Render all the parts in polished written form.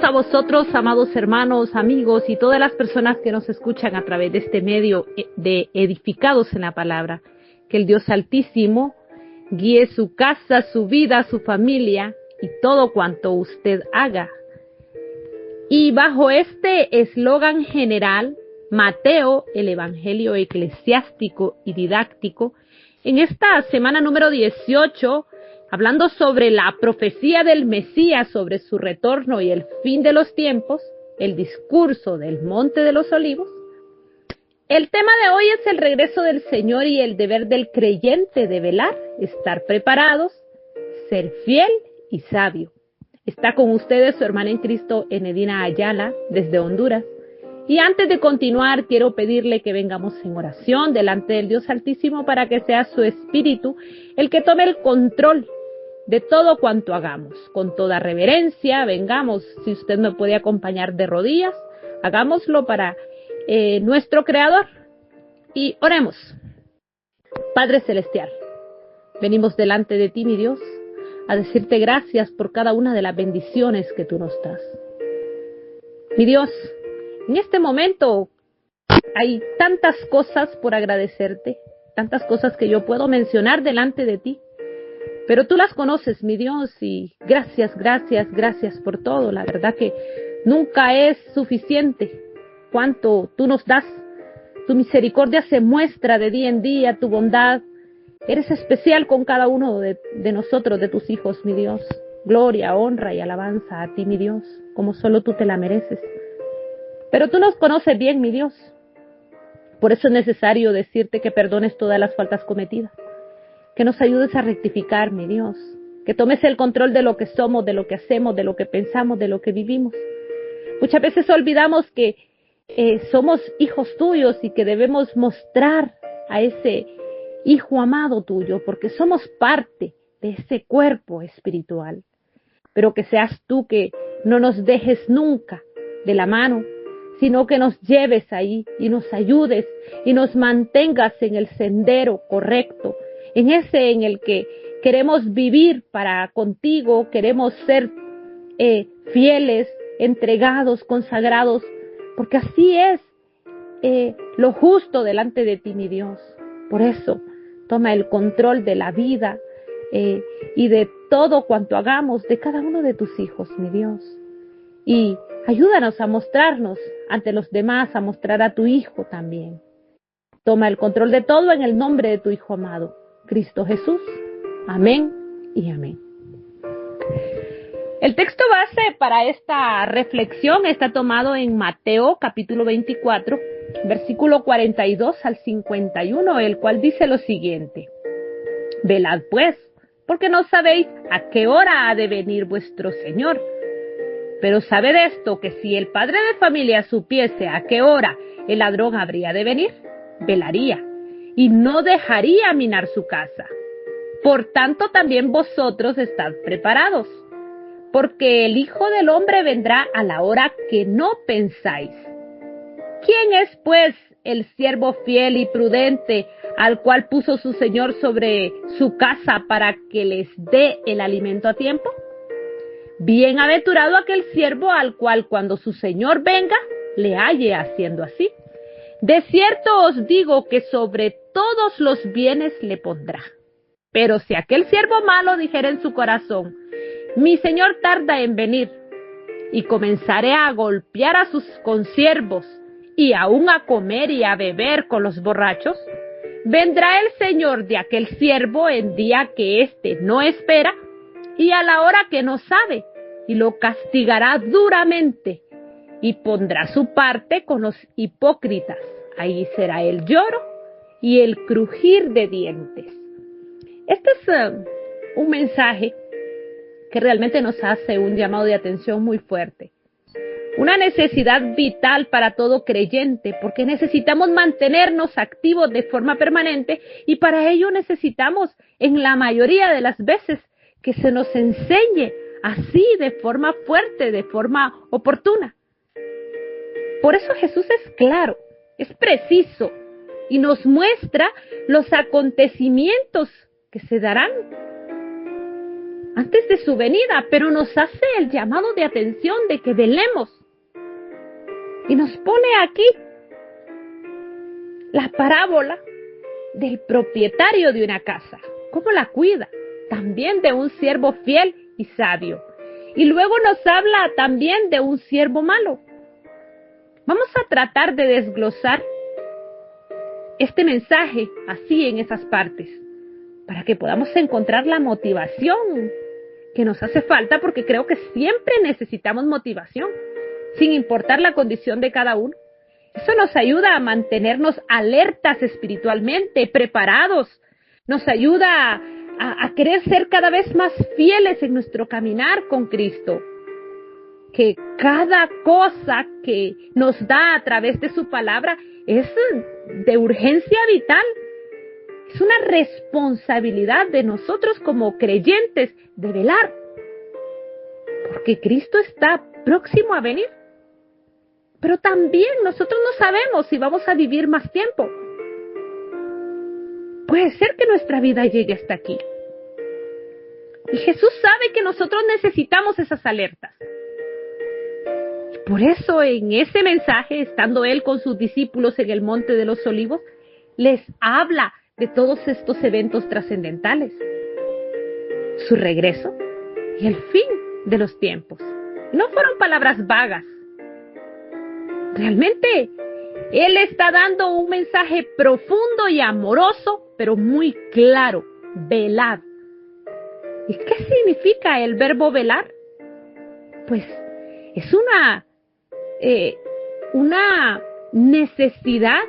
a vosotros, amados hermanos, amigos y todas las personas que nos escuchan a través de este medio de Edificados en la Palabra. Que el Dios Altísimo guíe su casa, su vida, su familia y todo cuanto usted haga. Y bajo este eslogan general, Mateo, el Evangelio eclesiástico y didáctico, en esta semana número 18, hablando sobre la profecía del Mesías, sobre su retorno y el fin de los tiempos, el discurso del Monte de los Olivos, el tema de hoy es el regreso del Señor y el deber del creyente de velar, estar preparados, ser fiel y sabio. Está con ustedes su hermana en Cristo, Enedina Ayala, desde Honduras. Y antes de continuar, quiero pedirle que vengamos en oración delante del Dios Altísimo para que sea su Espíritu el que tome el control de todo cuanto hagamos. Con toda reverencia, vengamos, si usted me puede acompañar de rodillas, hagámoslo para nuestro Creador. Y oremos. Padre Celestial, venimos delante de ti, mi Dios, a decirte gracias por cada una de las bendiciones que tú nos das. Mi Dios, en este momento hay tantas cosas por agradecerte, tantas cosas que yo puedo mencionar delante de ti, pero tú las conoces, mi Dios, y gracias por todo. La verdad que nunca es suficiente cuanto tú nos das. Tu misericordia se muestra de día en día, tu bondad. Eres especial con cada uno de nosotros, de tus hijos, mi Dios. Gloria, honra y alabanza a ti, mi Dios, como solo tú te la mereces. Pero tú nos conoces bien, mi Dios. Por eso es necesario decirte que perdones todas las faltas cometidas. Que nos ayudes a rectificar, mi Dios. Que tomes el control de lo que somos, de lo que hacemos, de lo que pensamos, de lo que vivimos. Muchas veces olvidamos que somos hijos tuyos y que debemos mostrar a ese Hijo amado tuyo, porque somos parte de ese cuerpo espiritual. Pero que seas tú que no nos dejes nunca de la mano, sino que nos lleves ahí y nos ayudes y nos mantengas en el sendero correcto, en ese en el que queremos vivir para contigo, queremos ser fieles, entregados, consagrados, porque así es lo justo delante de ti, mi Dios. Por eso, toma el control de la vida y de todo cuanto hagamos de cada uno de tus hijos, mi Dios. Y ayúdanos a mostrarnos ante los demás, a mostrar a tu Hijo también. Toma el control de todo en el nombre de tu Hijo amado, Cristo Jesús. Amén y amén. El texto base para esta reflexión está tomado en Mateo capítulo 24, versículo 42 al 51, el cual dice lo siguiente: Velad pues, porque no sabéis a qué hora ha de venir vuestro Señor. Pero sabed esto, que si el padre de familia supiese a qué hora el ladrón habría de venir, velaría, y no dejaría minar su casa. Por tanto también vosotros estad preparados, porque el Hijo del Hombre vendrá a la hora que no pensáis. ¿Quién es, pues, el siervo fiel y prudente al cual puso su Señor sobre su casa para que les dé el alimento a tiempo? Bienaventurado aquel siervo al cual cuando su Señor venga, le halle haciendo así. De cierto os digo que sobre todos los bienes le pondrá. Pero si aquel siervo malo dijera en su corazón: mi Señor tarda en venir, y comenzaré a golpear a sus consiervos, y aún a comer y a beber con los borrachos, vendrá el Señor de aquel siervo en día que éste no espera, y a la hora que no sabe, y lo castigará duramente, y pondrá su parte con los hipócritas. Ahí será el lloro y el crujir de dientes. Este es un mensaje que realmente nos hace un llamado de atención muy fuerte. Una necesidad vital para todo creyente, porque necesitamos mantenernos activos de forma permanente y para ello necesitamos, en la mayoría de las veces, que se nos enseñe así, de forma fuerte, de forma oportuna. Por eso Jesús es claro, es preciso y nos muestra los acontecimientos que se darán antes de su venida, pero nos hace el llamado de atención de que velemos. Y nos pone aquí la parábola del propietario de una casa, cómo la cuida, también de un siervo fiel y sabio. Y luego nos habla también de un siervo malo. Vamos a tratar de desglosar este mensaje así en esas partes, para que podamos encontrar la motivación que nos hace falta, porque creo que siempre necesitamos motivación, sin importar la condición de cada uno. Eso nos ayuda a mantenernos alertas espiritualmente, preparados. Nos ayuda a querer ser cada vez más fieles en nuestro caminar con Cristo. Que cada cosa que nos da a través de su palabra es de urgencia vital. Es una responsabilidad de nosotros como creyentes de velar. Porque Cristo está próximo a venir. Pero también nosotros no sabemos si vamos a vivir más tiempo. Puede ser que nuestra vida llegue hasta aquí. Y Jesús sabe que nosotros necesitamos esas alertas. Por eso en ese mensaje, estando Él con sus discípulos en el Monte de los Olivos, les habla de todos estos eventos trascendentales. Su regreso y el fin de los tiempos. No fueron palabras vagas. Realmente, Él está dando un mensaje profundo y amoroso, pero muy claro. Velad. ¿Y qué significa el verbo velar? Pues es una necesidad,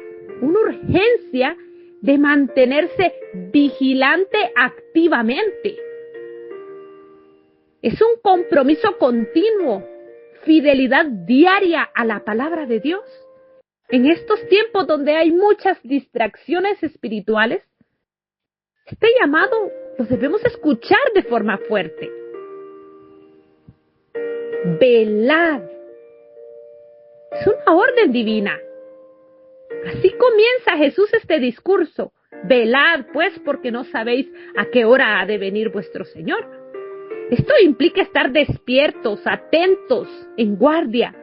una urgencia de mantenerse vigilante activamente. Es un compromiso continuo, fidelidad diaria a la palabra de Dios. En estos tiempos donde hay muchas distracciones espirituales, este llamado lo debemos escuchar de forma fuerte. Velad. Es una orden divina. Así comienza Jesús este discurso. Velad, pues, porque no sabéis a qué hora ha de venir vuestro Señor. Esto implica estar despiertos, atentos, en guardia.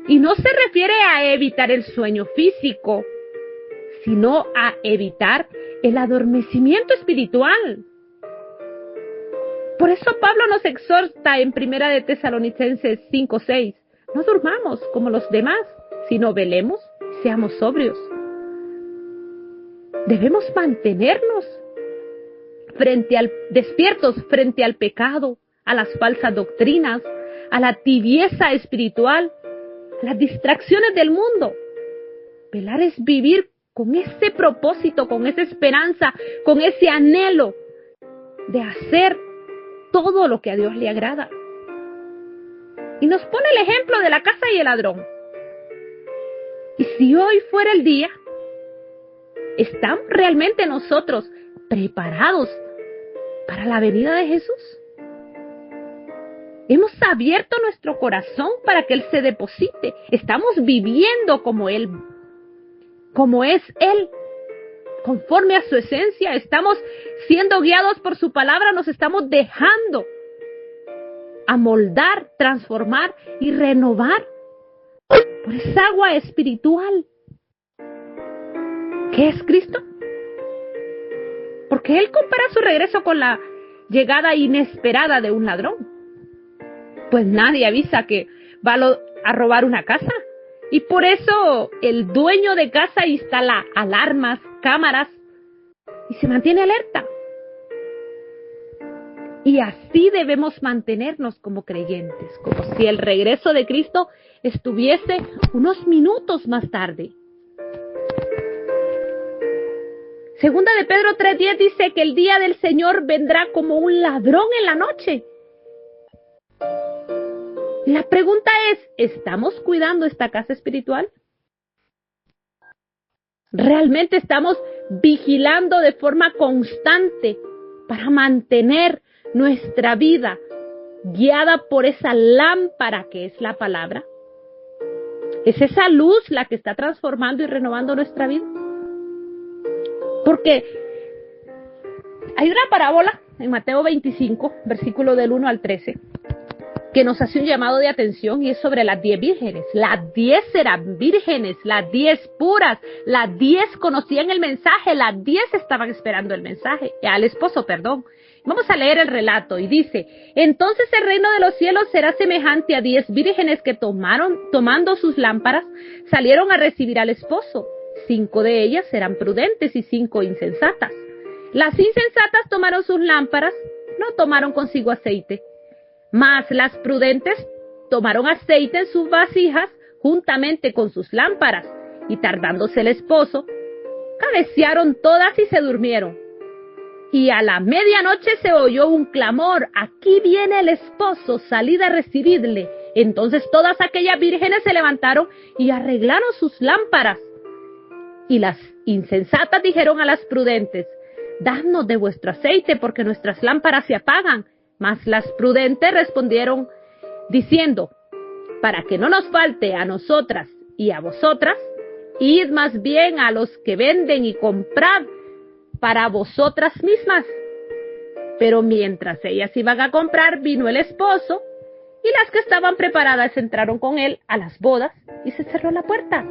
Y no se refiere a evitar el sueño físico, sino a evitar el adormecimiento espiritual. Por eso Pablo nos exhorta en 1 de Tesalonicenses 5:6. No durmamos como los demás, sino velemos y seamos sobrios. Debemos mantenernos despiertos frente al pecado, a las falsas doctrinas, a la tibieza espiritual, a las distracciones del mundo. Velar es vivir con ese propósito, con esa esperanza, con ese anhelo de hacer todo lo que a Dios le agrada. Y nos pone el ejemplo de la casa y el ladrón. Y si hoy fuera el día, ¿estamos realmente nosotros preparados para la venida de Jesús? Hemos abierto nuestro corazón para que Él se deposite. Estamos viviendo como Él, como es Él, conforme a su esencia. Estamos siendo guiados por su palabra, nos estamos dejando amoldar, transformar y renovar por esa agua espiritual que es Cristo. Porque Él compara su regreso con la llegada inesperada de un ladrón. Pues nadie avisa que va a robar una casa. Y por eso el dueño de casa instala alarmas, cámaras y se mantiene alerta. Y así debemos mantenernos como creyentes, como si el regreso de Cristo estuviese unos minutos más tarde. Segunda de Pedro 3:10 dice que el día del Señor vendrá como un ladrón en la noche. La pregunta es, ¿estamos cuidando esta casa espiritual? ¿Realmente estamos vigilando de forma constante para mantener nuestra vida guiada por esa lámpara que es la palabra? ¿Es esa luz la que está transformando y renovando nuestra vida? Porque hay una parábola en Mateo 25, versículo del 1 al 13, que nos hace un llamado de atención, y es sobre las 10 vírgenes. Las 10 eran vírgenes, las 10 puras, las 10 conocían el mensaje, las 10 estaban esperando el mensaje, al esposo, perdón. Vamos a leer el relato y dice: entonces el reino de los cielos será semejante a 10 vírgenes que tomando sus lámparas, salieron a recibir al esposo. 5 de ellas eran prudentes y 5 insensatas. Las insensatas tomaron sus lámparas, no tomaron consigo aceite. Mas las prudentes tomaron aceite en sus vasijas juntamente con sus lámparas, y tardándose el esposo, cabecearon todas y se durmieron. Y a la medianoche se oyó un clamor: aquí viene el esposo, salid a recibirle. Entonces todas aquellas vírgenes se levantaron y arreglaron sus lámparas. Y las insensatas dijeron a las prudentes: dadnos de vuestro aceite, porque nuestras lámparas se apagan. Mas las prudentes respondieron diciendo: para que no nos falte a nosotras y a vosotras, id más bien a los que venden y comprad para vosotras mismas. Pero mientras ellas iban a comprar, vino el esposo, y las que estaban preparadas entraron con él a las bodas, y se cerró la puerta.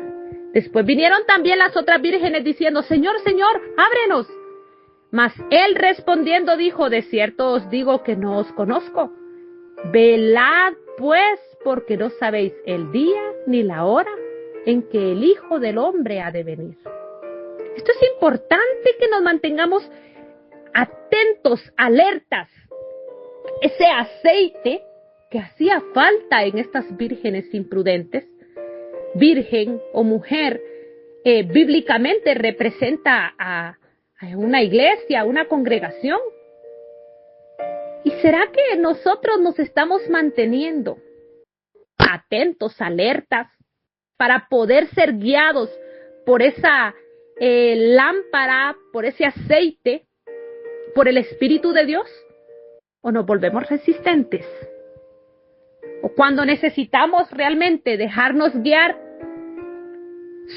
Después vinieron también las otras vírgenes diciendo: Señor, Señor, ábrenos. Mas él respondiendo dijo: de cierto os digo que no os conozco. Velad pues, porque no sabéis el día ni la hora en que el Hijo del Hombre ha de venir. Esto es importante, que nos mantengamos atentos, alertas. Ese aceite que hacía falta en estas vírgenes imprudentes, virgen o mujer, bíblicamente representa a una iglesia, a una congregación. ¿Y será que nosotros nos estamos manteniendo atentos, alertas, para poder ser guiados por esa lámpara, por ese aceite, por el Espíritu de Dios? ¿O nos volvemos resistentes? ¿O cuando necesitamos realmente dejarnos guiar,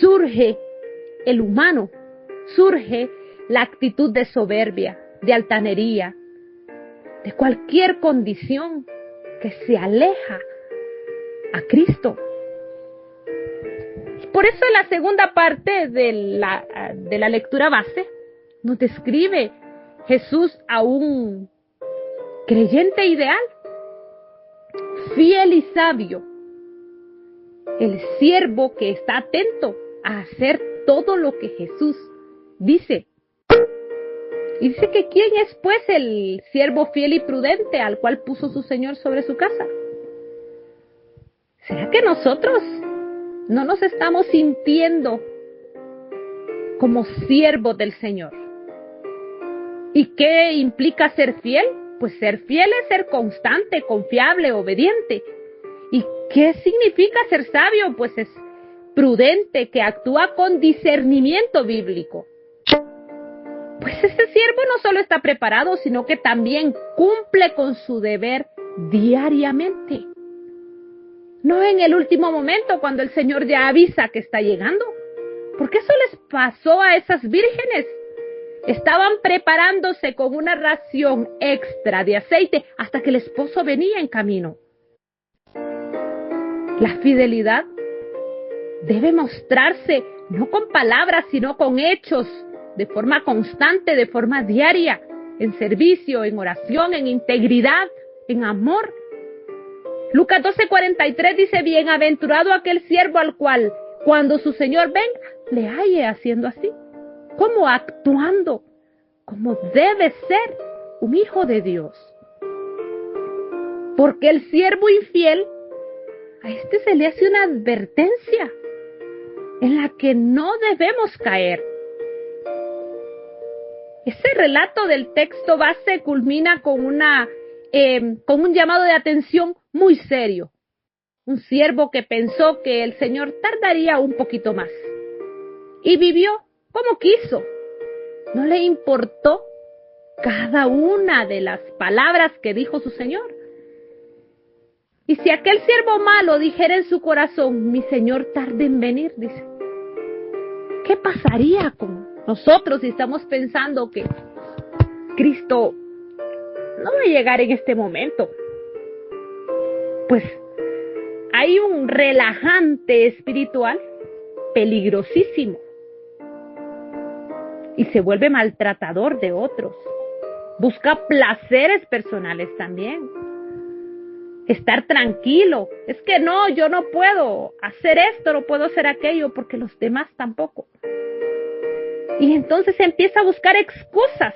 surge el humano, surge la actitud de soberbia, de altanería, de cualquier condición que se aleja a Cristo? Por eso en la segunda parte de la lectura base nos describe Jesús a un creyente ideal, fiel y sabio, el siervo que está atento a hacer todo lo que Jesús dice. Y dice que ¿quién es pues el siervo fiel y prudente al cual puso su Señor sobre su casa? ¿Será que nosotros no nos estamos sintiendo como siervos del Señor? ¿Y qué implica ser fiel? Pues ser fiel es ser constante, confiable, obediente. ¿Y qué significa ser sabio? Pues es prudente, que actúa con discernimiento bíblico. Pues ese siervo no solo está preparado, sino que también cumple con su deber diariamente. No en el último momento, cuando el Señor ya avisa que está llegando. Porque eso les pasó a esas vírgenes. Estaban preparándose con una ración extra de aceite hasta que el esposo venía en camino. La fidelidad debe mostrarse no con palabras, sino con hechos, de forma constante, de forma diaria, en servicio, en oración, en integridad, en amor. Lucas 12:43 dice: bienaventurado aquel siervo al cual, cuando su Señor venga, le halle haciendo así, como actuando, como debe ser un hijo de Dios. Porque el siervo infiel, a este se le hace una advertencia en la que no debemos caer. Ese relato del texto base culmina con un llamado de atención muy serio. Un siervo que pensó que el Señor tardaría un poquito más y vivió como quiso. No le importó cada una de las palabras que dijo su Señor. Y si aquel siervo malo dijera en su corazón: mi Señor tarda en venir, dice, ¿qué pasaría con nosotros si estamos pensando que Cristo no va a llegar en este momento. Pues hay un relajante espiritual peligrosísimo y se vuelve maltratador de otros. Busca placeres personales también. Estar tranquilo. Es que no, yo no puedo hacer esto, no puedo hacer aquello, porque los demás tampoco. Y entonces empieza a buscar excusas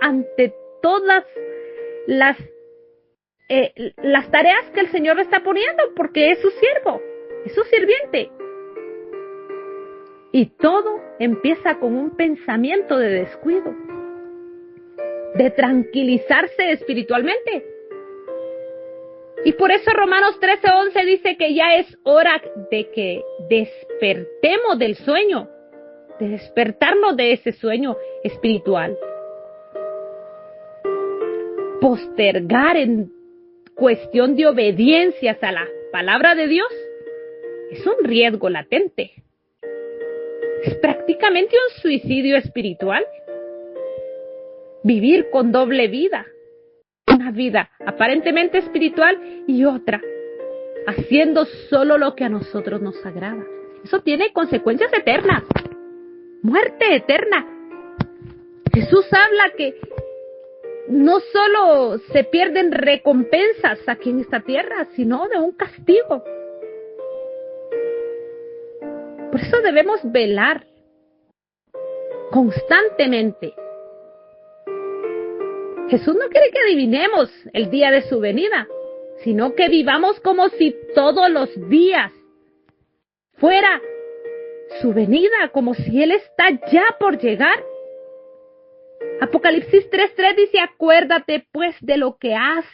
ante todas las tareas que el Señor le está poniendo, porque es su siervo, es su sirviente. Y todo empieza con un pensamiento de descuido, de tranquilizarse espiritualmente. Y por eso Romanos 13:11 dice que ya es hora de que despertemos del sueño, de despertarnos de ese sueño espiritual. Postergar en cuestión de obediencias a la palabra de Dios es un riesgo latente. Es prácticamente un suicidio espiritual. Vivir con doble vida. Una vida aparentemente espiritual y otra haciendo solo lo que a nosotros nos agrada. Eso tiene consecuencias eternas. Muerte eterna. Jesús habla que no solo se pierden recompensas aquí en esta tierra, sino de un castigo. Por eso debemos velar constantemente. Jesús no quiere que adivinemos el día de su venida, sino que vivamos como si todos los días fuera su venida, como si Él está ya por llegar. Apocalipsis 3:3 dice: acuérdate pues de lo que has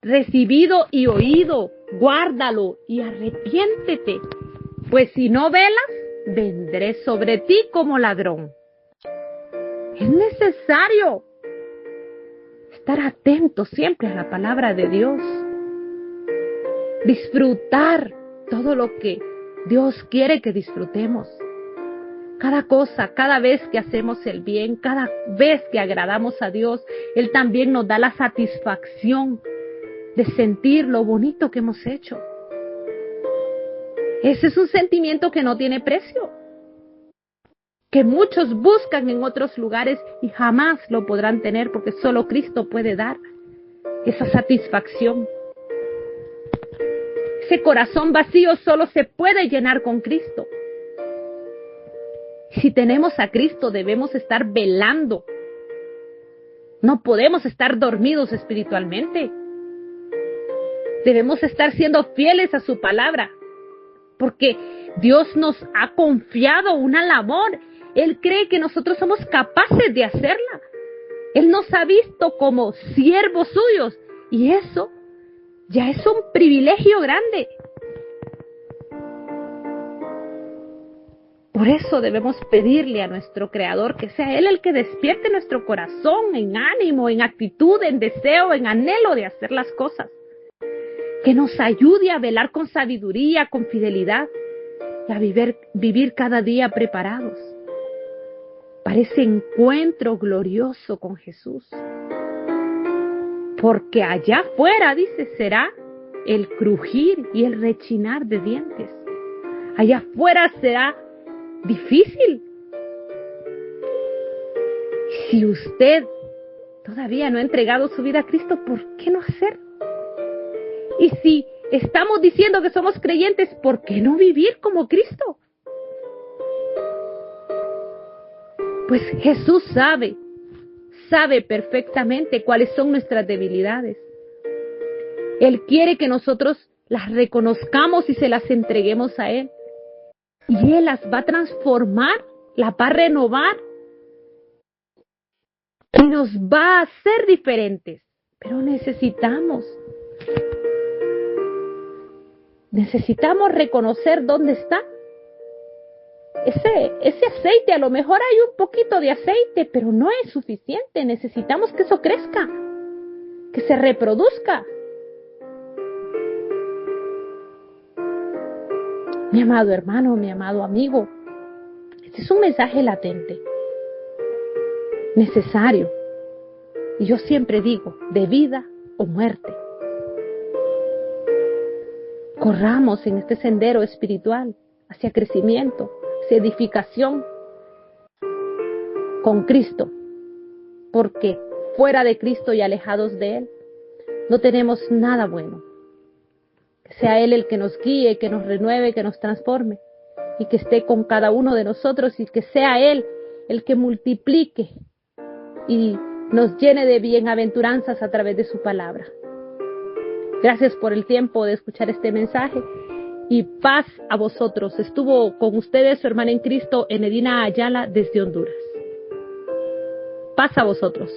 recibido y oído, guárdalo y arrepiéntete, pues si no velas, vendré sobre ti como ladrón. Es necesario estar atento siempre a la palabra de Dios, disfrutar todo lo que Dios quiere que disfrutemos. Cada cosa, cada vez que hacemos el bien, cada vez que agradamos a Dios, Él también nos da la satisfacción de sentir lo bonito que hemos hecho. Ese es un sentimiento que no tiene precio, que muchos buscan en otros lugares y jamás lo podrán tener, porque solo Cristo puede dar esa satisfacción. Ese corazón vacío solo se puede llenar con Cristo. Si tenemos a Cristo, debemos estar velando. No podemos estar dormidos espiritualmente. Debemos estar siendo fieles a su palabra, porque Dios nos ha confiado una labor. Él cree que nosotros somos capaces de hacerla. Él nos ha visto como siervos suyos, y eso ya es un privilegio grande. Por eso debemos pedirle a nuestro Creador que sea Él el que despierte nuestro corazón en ánimo, en actitud, en deseo, en anhelo de hacer las cosas. Que nos ayude a velar con sabiduría, con fidelidad, y a vivir cada día preparados para ese encuentro glorioso con Jesús. Porque allá afuera, dice, será el crujir y el rechinar de dientes. Allá afuera será difícil. Si usted todavía no ha entregado su vida a Cristo, ¿por qué no hacer? Y si estamos diciendo que somos creyentes, ¿por qué no vivir como Cristo? Pues Jesús sabe perfectamente cuáles son nuestras debilidades. Él quiere que nosotros las reconozcamos y se las entreguemos a Él. Y Él las va a transformar, las va a renovar y nos va a hacer diferentes. Pero necesitamos reconocer dónde está. Ese aceite, a lo mejor hay un poquito de aceite, pero no es suficiente. Necesitamos que eso crezca, que se reproduzca. Mi amado hermano, mi amado amigo, este es un mensaje latente, necesario. Y yo siempre digo, de vida o muerte. Corramos en este sendero espiritual hacia crecimiento, hacia edificación con Cristo, porque fuera de Cristo y alejados de Él, no tenemos nada bueno. Que sea Él el que nos guíe, que nos renueve, que nos transforme y que esté con cada uno de nosotros y que sea Él el que multiplique y nos llene de bienaventuranzas a través de su palabra. Gracias por el tiempo de escuchar este mensaje y paz a vosotros. Estuvo con ustedes su hermana en Cristo, Enedina Ayala, desde Honduras. Paz a vosotros.